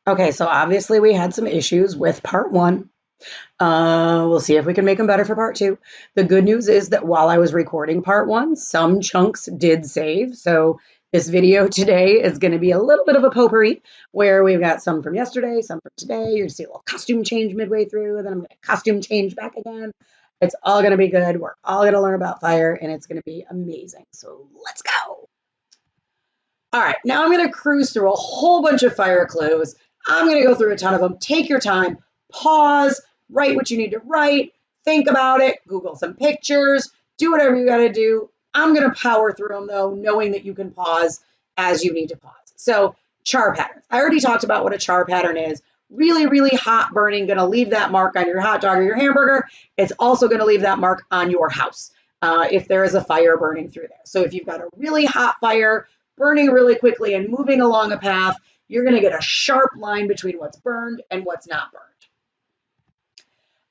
Okay, so obviously we had some issues with part one. We'll see if we can make them better for part two. The good news is that while I was recording part one, some chunks did save. So this video today is going to be a little bit of a potpourri where we've got some from yesterday, some from today. You're going to see a little costume change midway through, and then I'm going to costume change back again. It's all going to be good. We're all going to learn about fire, and it's going to be amazing. So let's go. All right, now I'm going to cruise through a whole bunch of fire clues. I'm going to go through a ton of them. Take your time, pause, write what you need to write, think about it, Google some pictures, do whatever you got to do. I'm going to power through them though, knowing that you can pause as you need to pause. So char patterns. I already talked about what a char pattern is. Really, really hot burning, going to leave that mark on your hot dog or your hamburger. It's also going to leave that mark on your house if there is a fire burning through there. So if you've got a really hot fire burning really quickly and moving along a path, you're going to get a sharp line between what's burned and what's not burned.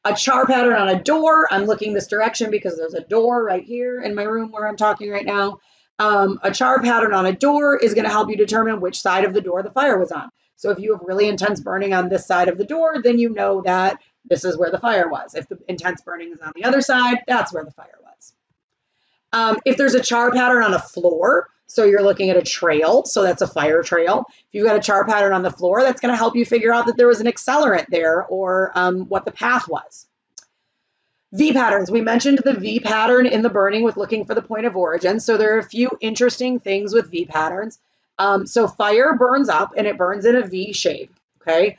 A char pattern on a door, I'm looking this direction because there's a door right here in my room where I'm talking right now. A char pattern on a door is going to help you determine which side of the door the fire was on. So if you have really intense burning on this side of the door, then you know that this is where the fire was. If the intense burning is on the other side, that's where the fire was. If there's a char pattern on a floor, so you're looking at a trail, so that's a fire trail. If you've got a char pattern on the floor, that's going to help you figure out that there was an accelerant there or what the path was. V patterns. We mentioned the V pattern in the burning with looking for the point of origin. So there are a few interesting things with V patterns. So fire burns up and it burns in a V shape, okay?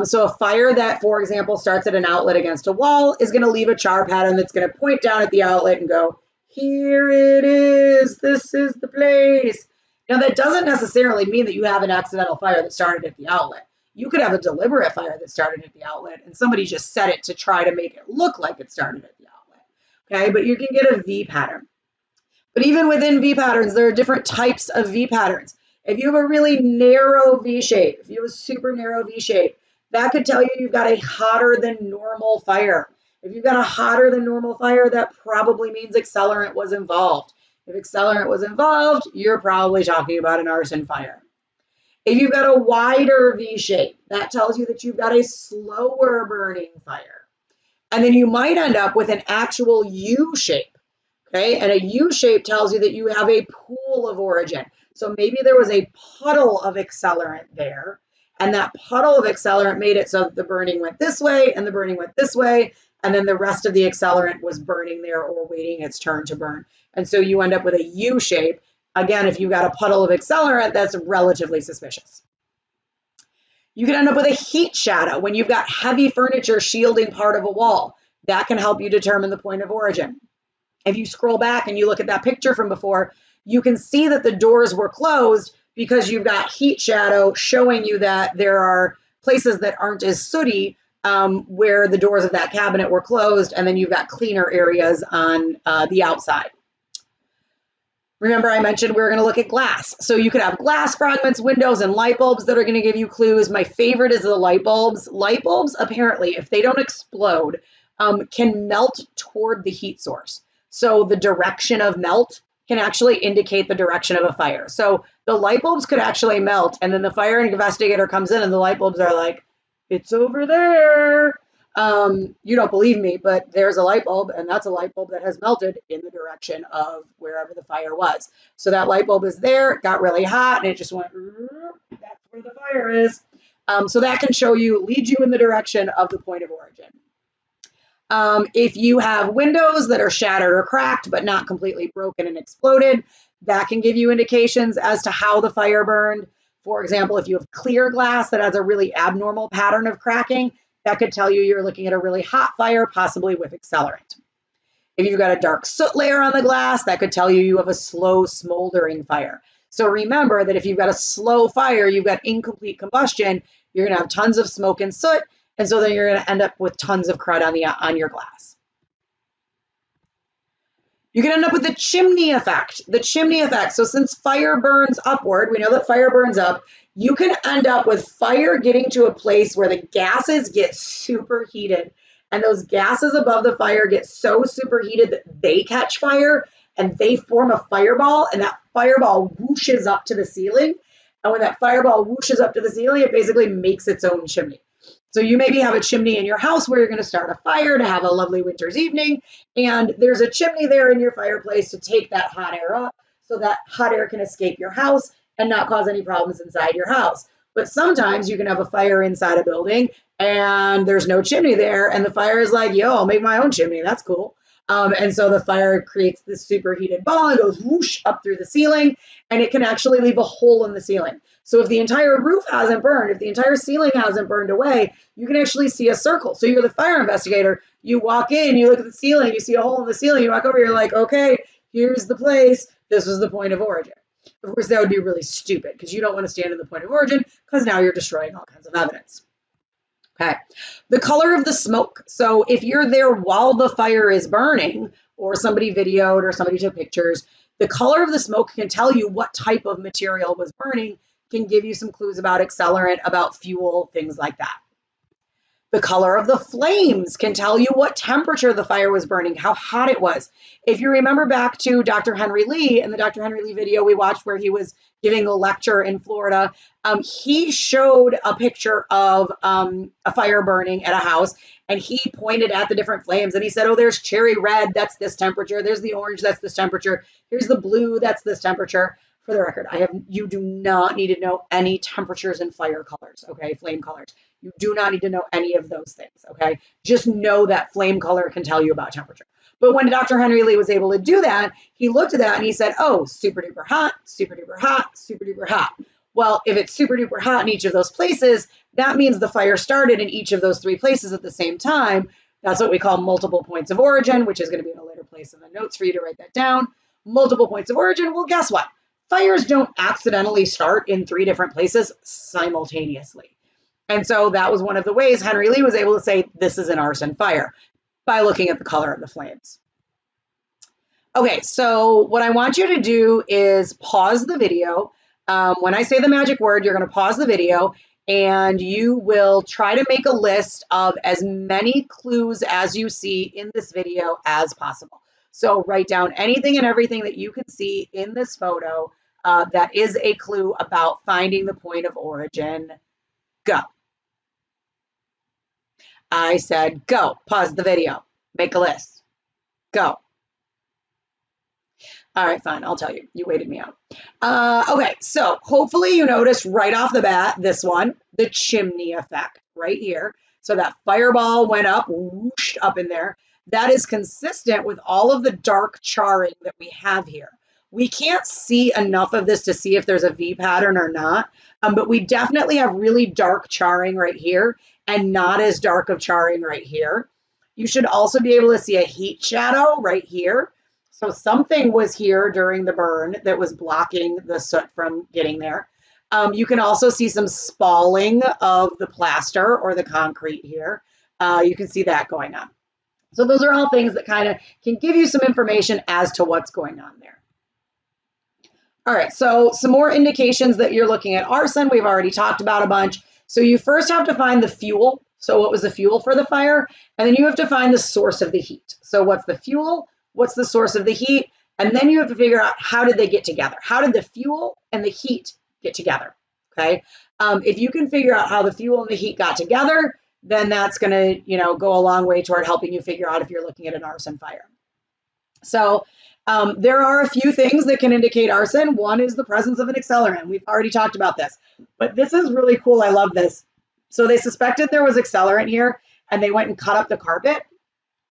So a fire that, for example, starts at an outlet against a wall is going to leave a char pattern that's going to point down at the outlet and go, here it is, this is the place. Now that doesn't necessarily mean that you have an accidental fire that started at the outlet. You could have a deliberate fire that started at the outlet and somebody just set it to try to make it look like it started at the outlet. Okay, but you can get a V pattern. But even within V patterns, there are different types of V patterns. If you have a really narrow V shape, if you have a super narrow V shape, that could tell you you've got a hotter than normal fire. If you've got a hotter than normal fire, that probably means accelerant was involved. If accelerant was involved, you're probably talking about an arson fire. If you've got a wider V shape, that tells you that you've got a slower burning fire. And then you might end up with an actual U shape, okay? And a U shape tells you that you have a pool of origin. So maybe there was a puddle of accelerant there, and that puddle of accelerant made it so that the burning went this way and the burning went this way, and then the rest of the accelerant was burning there or waiting its turn to burn. And so you end up with a U shape. Again, if you've got a puddle of accelerant, that's relatively suspicious. You can end up with a heat shadow when you've got heavy furniture shielding part of a wall. That can help you determine the point of origin. If you scroll back and you look at that picture from before, you can see that the doors were closed because you've got heat shadow showing you that there are places that aren't as sooty where the doors of that cabinet were closed, and then you've got cleaner areas on the outside. Remember I mentioned we were going to look at glass. So you could have glass fragments, windows, and light bulbs that are going to give you clues. My favorite is the light bulbs. Light bulbs, apparently, if they don't explode, can melt toward the heat source. So the direction of melt can actually indicate the direction of a fire. So the light bulbs could actually melt, and then the fire investigator comes in and the light bulbs are like, it's over there. You don't believe me, but there's a light bulb, and that's a light bulb that has melted in the direction of wherever the fire was. So that light bulb is there, it got really hot, and it just went, that's where the fire is. So that can show you, lead you in the direction of the point of origin. If you have windows that are shattered or cracked, but not completely broken and exploded, that can give you indications as to how the fire burned. For example, if you have clear glass that has a really abnormal pattern of cracking, that could tell you you're looking at a really hot fire, possibly with accelerant. If you've got a dark soot layer on the glass, that could tell you you have a slow smoldering fire. So remember that if you've got a slow fire, you've got incomplete combustion, you're going to have tons of smoke and soot, and so then you're going to end up with tons of crud on your glass. You can end up with the chimney effect. The chimney effect. So since fire burns upward, we know that fire burns up, you can end up with fire getting to a place where the gases get superheated. And those gases above the fire get so superheated that they catch fire and they form a fireball, and that fireball whooshes up to the ceiling. And when that fireball whooshes up to the ceiling, it basically makes its own chimney. So you maybe have a chimney in your house where you're going to start a fire to have a lovely winter's evening, and there's a chimney there in your fireplace to take that hot air up so that hot air can escape your house and not cause any problems inside your house. But sometimes you can have a fire inside a building and there's no chimney there, and the fire is like, yo, I'll make my own chimney. That's cool. And so the fire creates this superheated ball and goes whoosh up through the ceiling, and it can actually leave a hole in the ceiling. So if the entire roof hasn't burned, if the entire ceiling hasn't burned away, you can actually see a circle. So you're the fire investigator. You walk in, you look at the ceiling, you see a hole in the ceiling, you walk over, you're like, okay, here's the place. This was the point of origin. Of course, that would be really stupid because you don't want to stand in the point of origin because now you're destroying all kinds of evidence. Okay, the color of the smoke. So if you're there while the fire is burning, or somebody videoed or somebody took pictures, the color of the smoke can tell you what type of material was burning, can give you some clues about accelerant, about fuel, things like that. The color of the flames can tell you what temperature the fire was burning, how hot it was. If you remember back to Dr. Henry Lee and the Dr. Henry Lee video we watched where he was giving a lecture in Florida, he showed a picture of a fire burning at a house, and he pointed at the different flames and he said, oh, there's cherry red, that's this temperature. There's the orange, that's this temperature. Here's the blue, that's this temperature. For the record, you do not need to know any temperatures and fire colors, okay, flame colors. You do not need to know any of those things, okay? Just know that flame color can tell you about temperature. But when Dr. Henry Lee was able to do that, he looked at that and he said, oh, super duper hot, super duper hot, super duper hot. Well, if it's super duper hot in each of those places, that means the fire started in each of those three places at the same time. That's what we call multiple points of origin, which is going to be in a later place in the notes for you to write that down. Multiple points of origin. Well, guess what? Fires don't accidentally start in three different places simultaneously. And so that was one of the ways Henry Lee was able to say this is an arson fire, by looking at the color of the flames. Okay, so what I want you to do is pause the video. When I say the magic word, you're going to pause the video and you will try to make a list of as many clues as you see in this video as possible. So write down anything and everything that you can see in this photo that is a clue about finding the point of origin. Go. I said go. Pause the video. Make a list. Go. All right, fine. I'll tell you. You waited me out. Okay, so hopefully you noticed right off the bat this one, the chimney effect right here. So that fireball went up, whooshed up in there. That is consistent with all of the dark charring that we have here. We can't see enough of this to see if there's a V pattern or not, but we definitely have really dark charring right here and not as dark of charring right here. You should also be able to see a heat shadow right here. So something was here during the burn that was blocking the soot from getting there. You can also see some spalling of the plaster or the concrete here. You can see that going on. So those are all things that kind of can give you some information as to what's going on there. All right, so some more indications that you're looking at arson. We've already talked about a bunch. So you first have to find the fuel. So what was the fuel for the fire? And then you have to find the source of the heat. So what's the fuel? What's the source of the heat? And then you have to figure out how did they get together? How did the fuel and the heat get together? Okay. If you can figure out how the fuel and the heat got together, then that's going to, go a long way toward helping you figure out if you're looking at an arson fire. So there are a few things that can indicate arson. One is the presence of an accelerant. We've already talked about this, but this is really cool. I love this. So they suspected there was accelerant here and they went and cut up the carpet.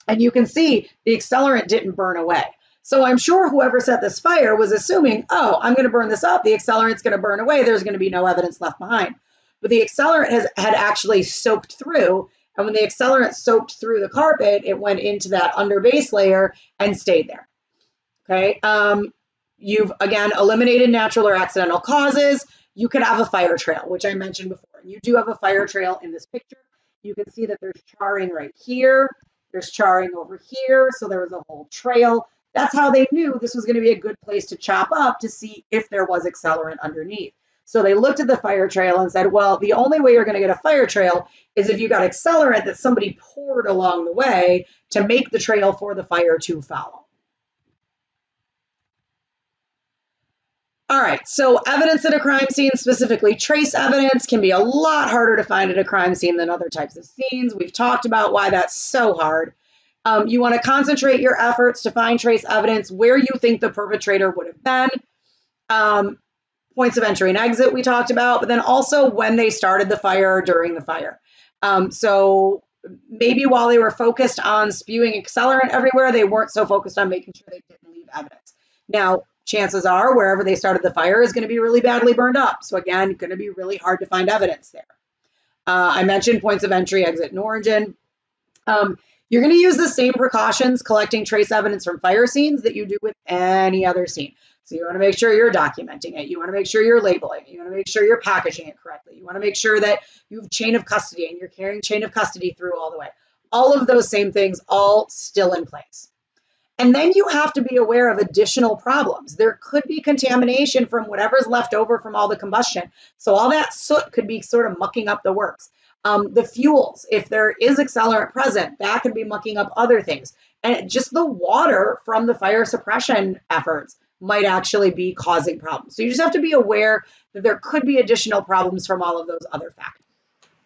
And you can see the accelerant didn't burn away. So I'm sure whoever set this fire was assuming, oh, I'm going to burn this up. The accelerant's going to burn away. There's going to be no evidence left behind. But the accelerant had actually soaked through. And when the accelerant soaked through the carpet, it went into that under base layer and stayed there. Okay. You've, again, eliminated natural or accidental causes. You could have a fire trail, which I mentioned before. You do have a fire trail in this picture. You can see that there's charring right here. There's charring over here, so there was a whole trail. That's how they knew this was going to be a good place to chop up to see if there was accelerant underneath. So they looked at the fire trail and said, well, the only way you're going to get a fire trail is if you got accelerant that somebody poured along the way to make the trail for the fire to follow. All right, so evidence at a crime scene, specifically trace evidence, can be a lot harder to find at a crime scene than other types of scenes. We've talked about why that's so hard. You want to concentrate your efforts to find trace evidence where you think the perpetrator would have been. Points of entry and exit we talked about, but then also when they started the fire or during the fire. So maybe while they were focused on spewing accelerant everywhere, they weren't so focused on making sure they didn't leave evidence. Now, chances are wherever they started the fire is going to be really badly burned up. So again, going to be really hard to find evidence there. I mentioned points of entry, exit, and origin. You're going to use the same precautions collecting trace evidence from fire scenes that you do with any other scene. So you want to make sure you're documenting it. You want to make sure you're labeling it. You want to make sure you're packaging it correctly. You want to make sure that you have chain of custody and you're carrying chain of custody through all the way. All of those same things all still in place. And then you have to be aware of additional problems. There could be contamination from whatever's left over from all the combustion. So all that soot could be sort of mucking up the works. The fuels, if there is accelerant present, that could be mucking up other things. And just the water from the fire suppression efforts might actually be causing problems. So you just have to be aware that there could be additional problems from all of those other factors.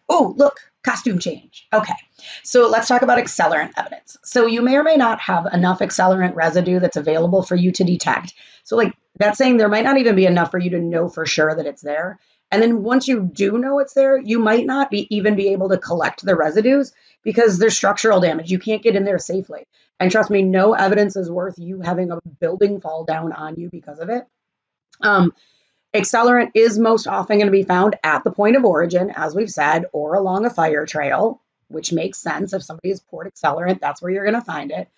Oh, look, costume change. Okay, so let's talk about accelerant evidence. So you may or may not have enough accelerant residue that's available for you to detect. So like that's saying there might not even be enough for you to know for sure that it's there. And then once you do know it's there, you might not even be able to collect the residues because there's structural damage. You can't get in there safely. And trust me, no evidence is worth you having a building fall down on you because of it. Accelerant is most often going to be found at the point of origin, as we've said, or along a fire trail, which makes sense. If somebody has poured accelerant, that's where you're going to find it.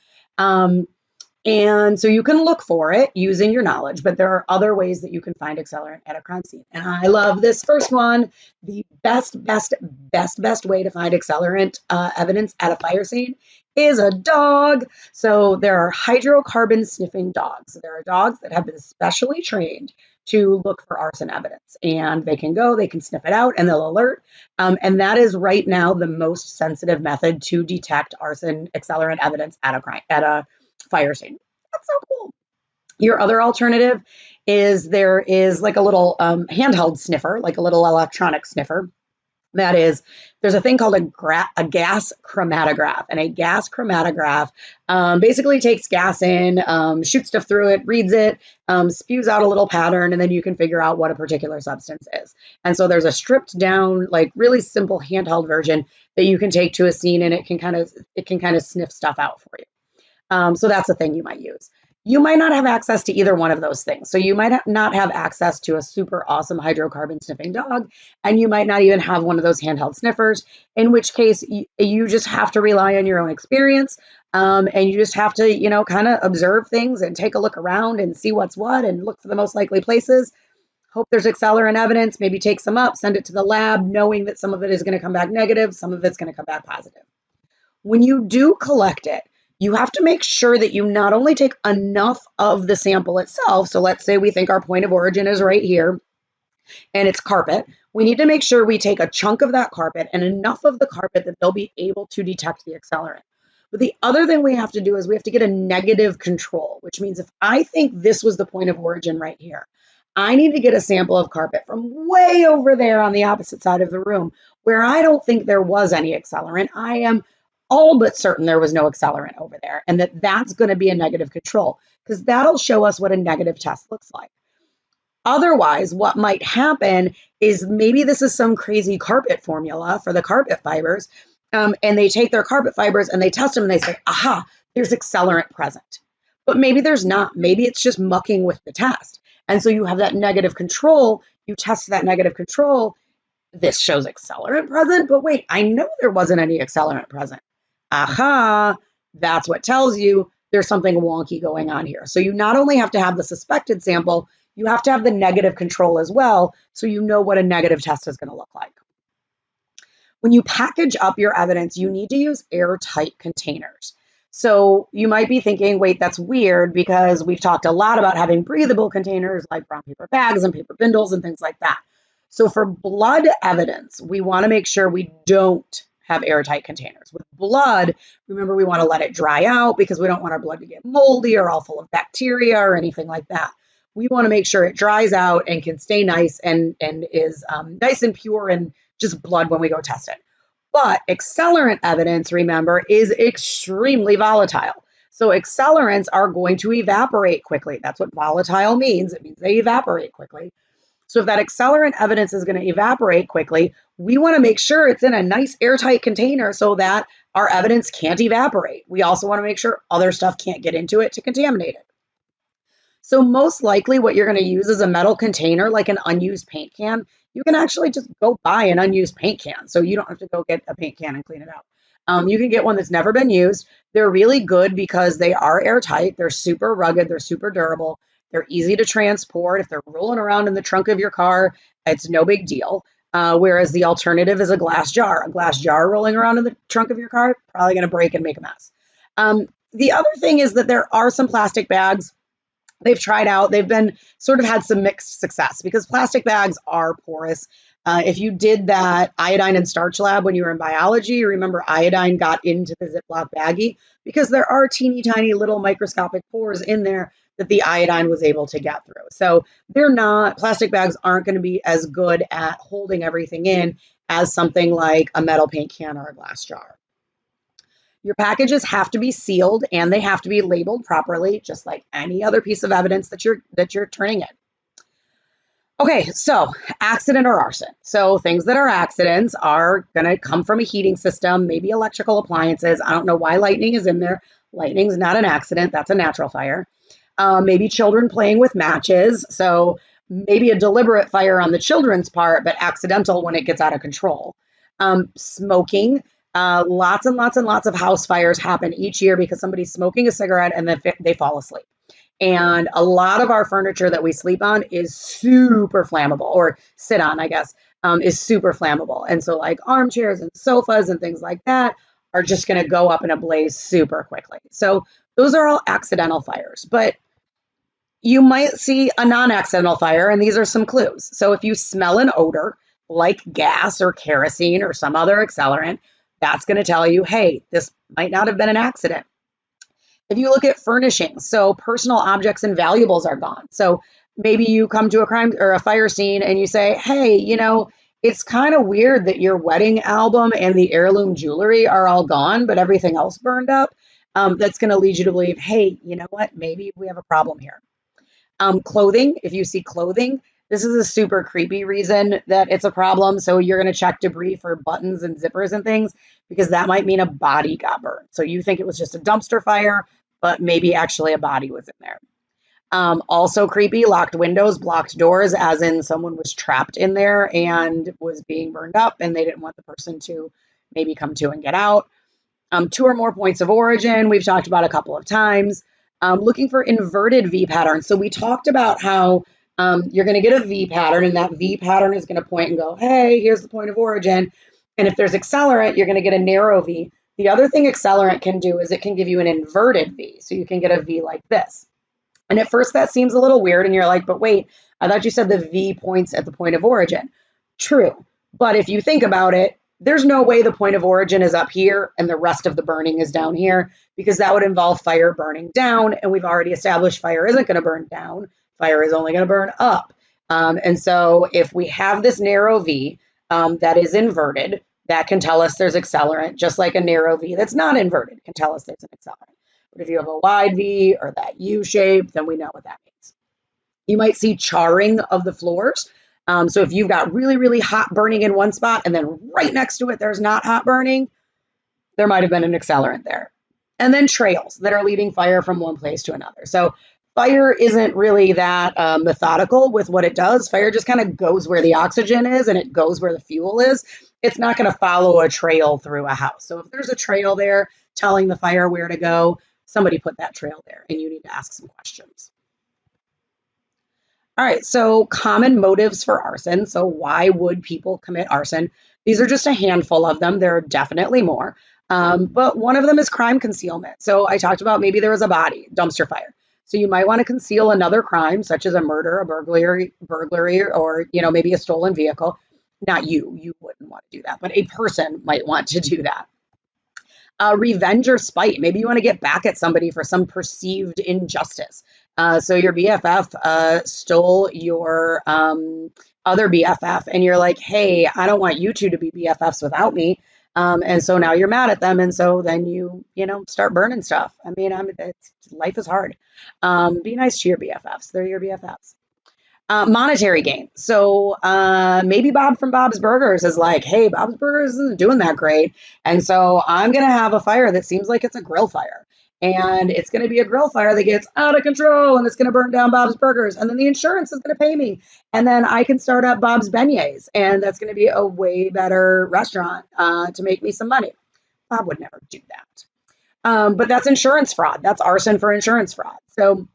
And so you can look for it using your knowledge, but there are other ways that you can find accelerant at a crime scene. And I love this first one. The best way to find accelerant evidence at a fire scene is a dog. So there are hydrocarbon sniffing dogs. There are dogs that have been specially trained to look for arson evidence, and they can sniff it out and they'll alert. And that is right now the most sensitive method to detect arson accelerant evidence at a fire scene. That's so cool. Your other alternative is there is like a little handheld sniffer, like a little electronic sniffer. There's a thing called a gas chromatograph, and a gas chromatograph basically takes gas in, shoots stuff through it, reads it, spews out a little pattern, and then you can figure out what a particular substance is. And so there's a stripped down, like really simple handheld version that you can take to a scene, and it can kind of sniff stuff out for you. So that's a thing you might use. You might not have access to either one of those things. So you might not have access to a super awesome hydrocarbon sniffing dog, and you might not even have one of those handheld sniffers, in which case you just have to rely on your own experience. And you just have to, kind of observe things and take a look around and see what's what and look for the most likely places. Hope there's accelerant evidence, maybe take some up, send it to the lab, knowing that some of it is going to come back negative, some of it's going to come back positive. When you do collect it, you have to make sure that you not only take enough of the sample itself. So let's say we think our point of origin is right here and it's carpet. We need to make sure we take a chunk of that carpet and enough of the carpet that they'll be able to detect the accelerant. But the other thing we have to do is we have to get a negative control, which means if I think this was the point of origin right here, I need to get a sample of carpet from way over there on the opposite side of the room where I don't think there was any accelerant. I am all but certain there was no accelerant over there, and that's going to be a negative control because that'll show us what a negative test looks like. Otherwise, what might happen is maybe this is some crazy carpet formula for the carpet fibers, and they take their carpet fibers and they test them and they say, aha, there's accelerant present. But maybe there's not. Maybe it's just mucking with the test. And so you have that negative control. You test that negative control. This shows accelerant present, but wait, I know there wasn't any accelerant present. Aha, that's what tells you there's something wonky going on here. So you not only have to have the suspected sample, you have to have the negative control as well, so you know what a negative test is going to look like. When you package up your evidence, you need to use airtight containers. So you might be thinking, wait, that's weird because we've talked a lot about having breathable containers like brown paper bags and paper bindles and things like that. So for blood evidence, we want to make sure we don't have airtight containers. With blood, remember, we want to let it dry out because we don't want our blood to get moldy or all full of bacteria or anything like that. We want to make sure it dries out and can stay nice and is nice and pure and just blood when we go test it. But accelerant evidence, remember, is extremely volatile. So accelerants are going to evaporate quickly. That's what volatile means. It means they evaporate quickly. So if that accelerant evidence is going to evaporate quickly, we want to make sure it's in a nice airtight container so that our evidence can't evaporate. We also want to make sure other stuff can't get into it to contaminate it. So most likely what you're going to use is a metal container like an unused paint can. You can actually just go buy an unused paint can. So you don't have to go get a paint can and clean it out. You can get one that's never been used. They're really good because they are airtight. They're super rugged. They're super durable. They're easy to transport. If they're rolling around in the trunk of your car, it's no big deal. Whereas the alternative is a glass jar. A glass jar rolling around in the trunk of your car, probably going to break and make a mess. The other thing is that there are some plastic bags they've tried out. They've been sort of had some mixed success because plastic bags are porous. If you did that iodine and starch lab when you were in biology, remember iodine got into the Ziploc baggie because there are teeny tiny little microscopic pores in there that the iodine was able to get through. So plastic bags aren't going to be as good at holding everything in as something like a metal paint can or a glass jar. Your packages have to be sealed and they have to be labeled properly, just like any other piece of evidence that you're turning in. Okay, so accident or arson. So things that are accidents are going to come from a heating system, maybe electrical appliances. I don't know why lightning is in there. Lightning's not an accident. That's a natural fire. Maybe children playing with matches. So maybe a deliberate fire on the children's part, but accidental when it gets out of control. Smoking. Lots and lots and lots of house fires happen each year because somebody's smoking a cigarette and then they fall asleep. And a lot of our furniture that we sleep on is super flammable, or sit on, I guess, is super flammable. And so like armchairs and sofas and things like that are just going to go up in a blaze super quickly. So those are all accidental fires, but you might see a non-accidental fire, and these are some clues. So if you smell an odor like gas or kerosene or some other accelerant, that's going to tell you, hey, this might not have been an accident. If you look at furnishings, so personal objects and valuables are gone. So maybe you come to a crime or a fire scene and you say, hey, it's kind of weird that your wedding album and the heirloom jewelry are all gone, but everything else burned up. That's going to lead you to believe, hey, you know what? Maybe we have a problem here. Clothing, if you see clothing, this is a super creepy reason that it's a problem. So you're going to check debris for buttons and zippers and things because that might mean a body got burned. So you think it was just a dumpster fire, but maybe actually a body was in there. Also creepy, locked windows, blocked doors, as in someone was trapped in there and was being burned up and they didn't want the person to maybe come to and get out. 2 or more points of origin, we've talked about a couple of times. Looking for inverted V patterns. So we talked about how you're going to get a V pattern, and that V pattern is going to point and go, hey, here's the point of origin. And if there's accelerant, you're going to get a narrow V. The other thing accelerant can do is it can give you an inverted V. So you can get a V like this. And at first that seems a little weird, and you're like, but wait, I thought you said the V points at the point of origin. True. But if you think about it, there's no way the point of origin is up here and the rest of the burning is down here, because that would involve fire burning down. And we've already established fire isn't going to burn down. Fire is only going to burn up. And so if we have this narrow V that is inverted, that can tell us there's accelerant, just like a narrow V that's not inverted can tell us there's an accelerant. But if you have a wide V or that U shape, then we know what that means. You might see charring of the floors. So if you've got really, really hot burning in one spot and then right next to it there's not hot burning, there might have been an accelerant there. And then trails that are leading fire from one place to another. So fire isn't really that methodical with what it does. Fire just kind of goes where the oxygen is and it goes where the fuel is. It's not going to follow a trail through a house. So if there's a trail there telling the fire where to go, somebody put that trail there and you need to ask some questions. All right, so common motives for arson. So why would people commit arson? These are just a handful of them. There are definitely more. But one of them is crime concealment. So I talked about maybe there was a body, dumpster fire. So you might want to conceal another crime, such as a murder, a burglary, or maybe a stolen vehicle. Not you wouldn't want to do that, but a person might want to do that. Revenge or spite. Maybe you want to get back at somebody for some perceived injustice. So your BFF stole your other BFF, and you're like, hey, I don't want you two to be BFFs without me. And so now you're mad at them, and so then you start burning stuff. I mean, life is hard. Be nice to your BFFs; they're your BFFs. Monetary gain. So maybe Bob from Bob's Burgers is like, hey, Bob's Burgers isn't doing that great. And so I'm going to have a fire that seems like it's a grill fire. And it's going to be a grill fire that gets out of control and it's going to burn down Bob's Burgers. And then the insurance is going to pay me. And then I can start up Bob's Beignets. And that's going to be a way better restaurant to make me some money. Bob would never do that. But that's insurance fraud. That's arson for insurance fraud. So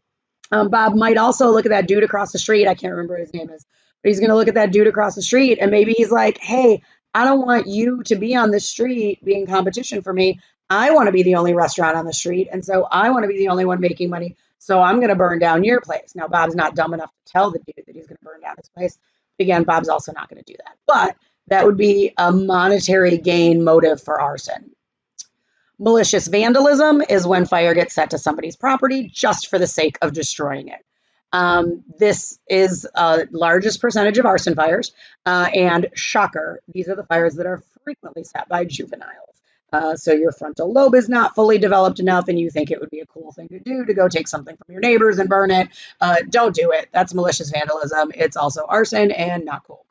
Bob might also look at that dude across the street. I can't remember what his name is, but he's going to look at that dude across the street and maybe he's like, hey, I don't want you to be on the street being competition for me. I want to be the only restaurant on the street. And so I want to be the only one making money. So I'm going to burn down your place. Now, Bob's not dumb enough to tell the dude that he's going to burn down his place. Again, Bob's also not going to do that. But that would be a monetary gain motive for arson. Malicious vandalism is when fire gets set to somebody's property just for the sake of destroying it. This is largest percentage of arson fires, and shocker, these are the fires that are frequently set by juveniles. So your frontal lobe is not fully developed enough and you think it would be a cool thing to do to go take something from your neighbors and burn it. Don't do it. That's malicious vandalism. It's also arson and not cool.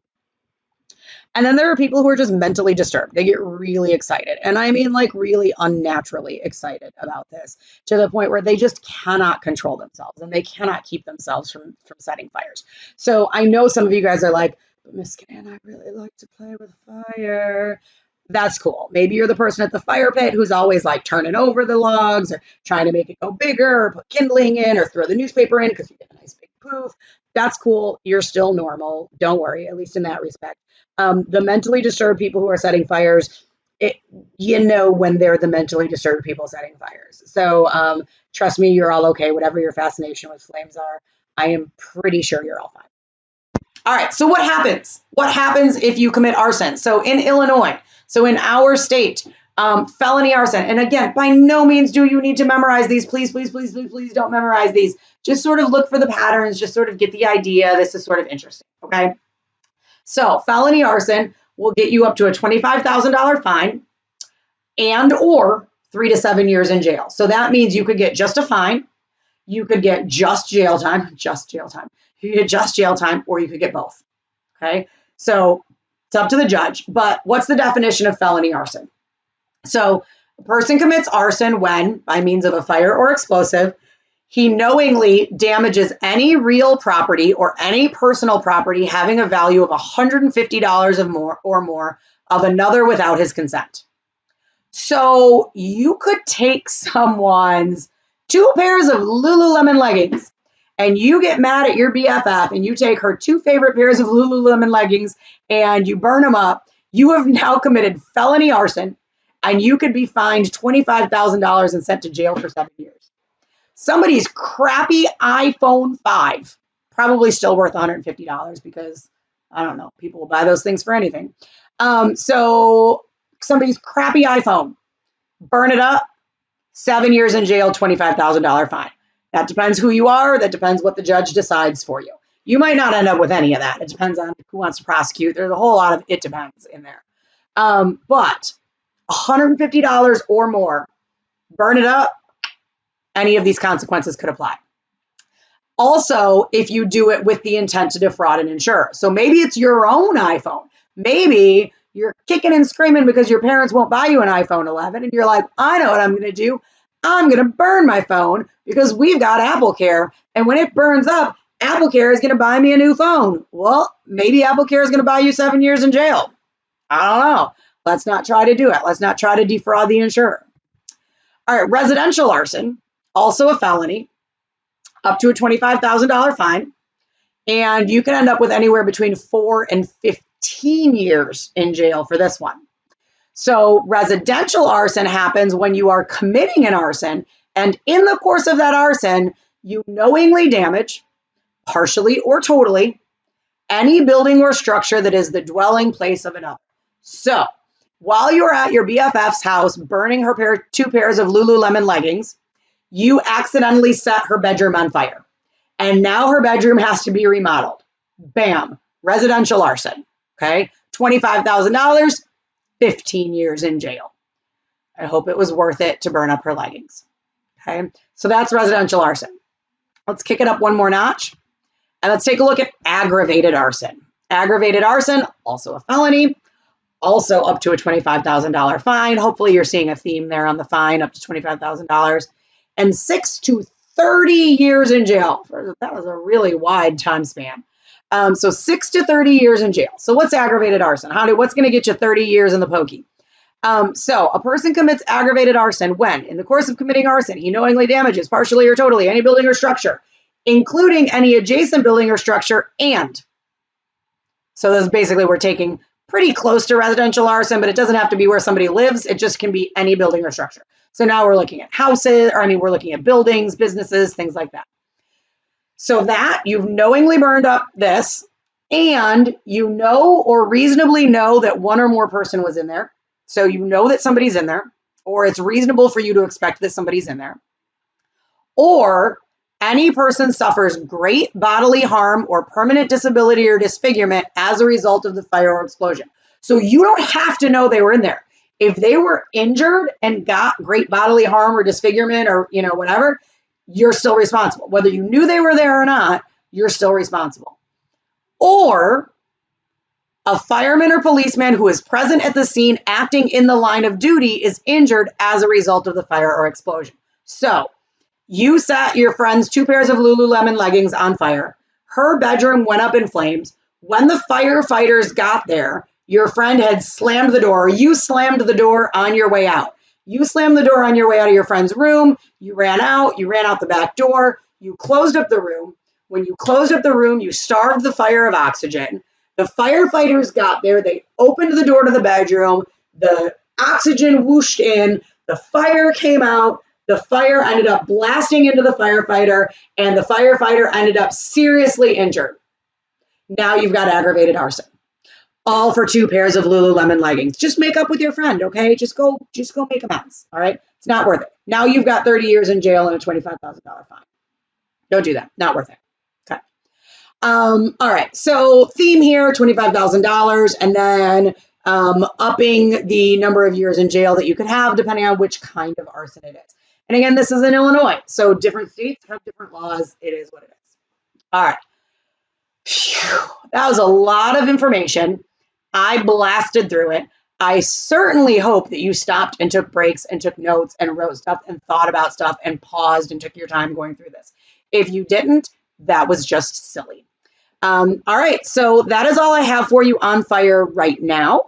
And then there are people who are just mentally disturbed. They get really excited. And I mean, like, really unnaturally excited about this to the point where they just cannot control themselves and they cannot keep themselves from setting fires. So I know some of you guys are like, but Miss Can, I really like to play with fire. That's cool. Maybe you're the person at the fire pit who's always like turning over the logs or trying to make it go bigger or put kindling in or throw the newspaper in because you get a nice big poof. That's cool. You're still normal. Don't worry, at least in that respect. The mentally disturbed people who are setting fires, when they're the mentally disturbed people setting fires. So trust me, you're all okay. Whatever your fascination with flames are, I am pretty sure you're all fine. All right, so what happens? What happens if you commit arson? So in Illinois, so in our state, felony arson. And again, by no means do you need to memorize these. Please, please, please, please, please don't memorize these. Just sort of look for the patterns, just sort of get the idea. This is sort of interesting, okay? So felony arson will get you up to a $25,000 fine and or 3 to 7 years in jail. So that means you could get just a fine, you could get just jail time, You could get just jail time, or you could get both, okay? So it's up to the judge, but what's the definition of felony arson? So a person commits arson when, by means of a fire or explosive, he knowingly damages any real property or any personal property having a value of $150 or more of another without his consent. So you could take someone's 2 pairs of Lululemon leggings and you get mad at your BFF and you take her 2 favorite pairs of Lululemon leggings and you burn them up. You have now committed felony arson and you could be fined $25,000 and sent to jail for 7 years. Somebody's crappy iPhone 5, probably still worth $150 because, I don't know, people will buy those things for anything. So somebody's crappy iPhone, burn it up, 7 years in jail, $25,000 fine. That depends who you are. That depends what the judge decides for you. You might not end up with any of that. It depends on who wants to prosecute. There's a whole lot of it depends in there. But $150 or more, burn it up, any of these consequences could apply. Also, if you do it with the intent to defraud an insurer. So maybe it's your own iPhone. Maybe you're kicking and screaming because your parents won't buy you an iPhone 11 and you're like, I know what I'm going to do. I'm going to burn my phone because we've got Apple Care. And when it burns up, Apple Care is going to buy me a new phone. Well, maybe Apple Care is going to buy you 7 years in jail. I don't know. Let's not try to do it. Let's not try to defraud the insurer. All right, residential arson, also a felony, up to a $25,000 fine. And you can end up with anywhere between 4 and 15 years in jail for this one. So residential arson happens when you are committing an arson, and in the course of that arson, you knowingly damage, partially or totally, any building or structure that is the dwelling place of another. So while you're at your BFF's house burning her 2 pairs of Lululemon leggings, you accidentally set her bedroom on fire. And now her bedroom has to be remodeled. Bam, residential arson. Okay, $25,000, 15 years in jail. I hope it was worth it to burn up her leggings. Okay, so that's residential arson. Let's kick it up one more notch. And let's take a look at aggravated arson. Aggravated arson, also a felony, also up to a $25,000 fine. Hopefully you're seeing a theme there on the fine, up to $25,000. And 6 to 30 years in jail. That was a really wide time span. So 6 to 30 years in jail. So what's aggravated arson? What's going to get you 30 years in the pokey? So a person commits aggravated arson when, in the course of committing arson, he knowingly damages, partially or totally, any building or structure, including any adjacent building or structure, and. So this is basically, we're taking pretty close to residential arson, but it doesn't have to be where somebody lives. It just can be any building or structure. So now we're looking at houses, we're looking at buildings, businesses, things like that. So that you've knowingly burned up this, and you know or reasonably know that one or more person was in there. So you know that somebody's in there, or it's reasonable for you to expect that somebody's in there. Or any person suffers great bodily harm or permanent disability or disfigurement as a result of the fire or explosion. So you don't have to know they were in there. If they were injured and got great bodily harm or disfigurement or, whatever, you're still responsible. Whether you knew they were there or not, you're still responsible. Or a fireman or policeman who is present at the scene acting in the line of duty is injured as a result of the fire or explosion. So you set your friend's 2 pairs of Lululemon leggings on fire. Her bedroom went up in flames. When the firefighters got there, your friend had slammed the door. You slammed the door on your way out. You slammed the door on your way out of your friend's room. You ran out the back door. You closed up the room. When you closed up the room, you starved the fire of oxygen. The firefighters got there. They opened the door to the bedroom. The oxygen whooshed in. The fire came out. The fire ended up blasting into the firefighter, and the firefighter ended up seriously injured. Now you've got aggravated arson. All for 2 pairs of Lululemon leggings. Just make up with your friend, okay? Just go make amends, all right? It's not worth it. Now you've got 30 years in jail and a $25,000 fine. Don't do that. Not worth it. Okay. All right. So theme here, $25,000, and then upping the number of years in jail that you could have depending on which kind of arson it is. And again, this is in Illinois, so different states have different laws. It is what it is. All right. Phew. That was a lot of information. I blasted through it. I certainly hope that you stopped and took breaks and took notes and wrote stuff and thought about stuff and paused and took your time going through this. If you didn't, that was just silly. All right, so that is all I have for you on fire right now.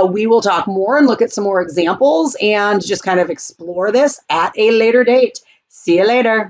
We will talk more and look at some more examples and just kind of explore this at a later date. See you later.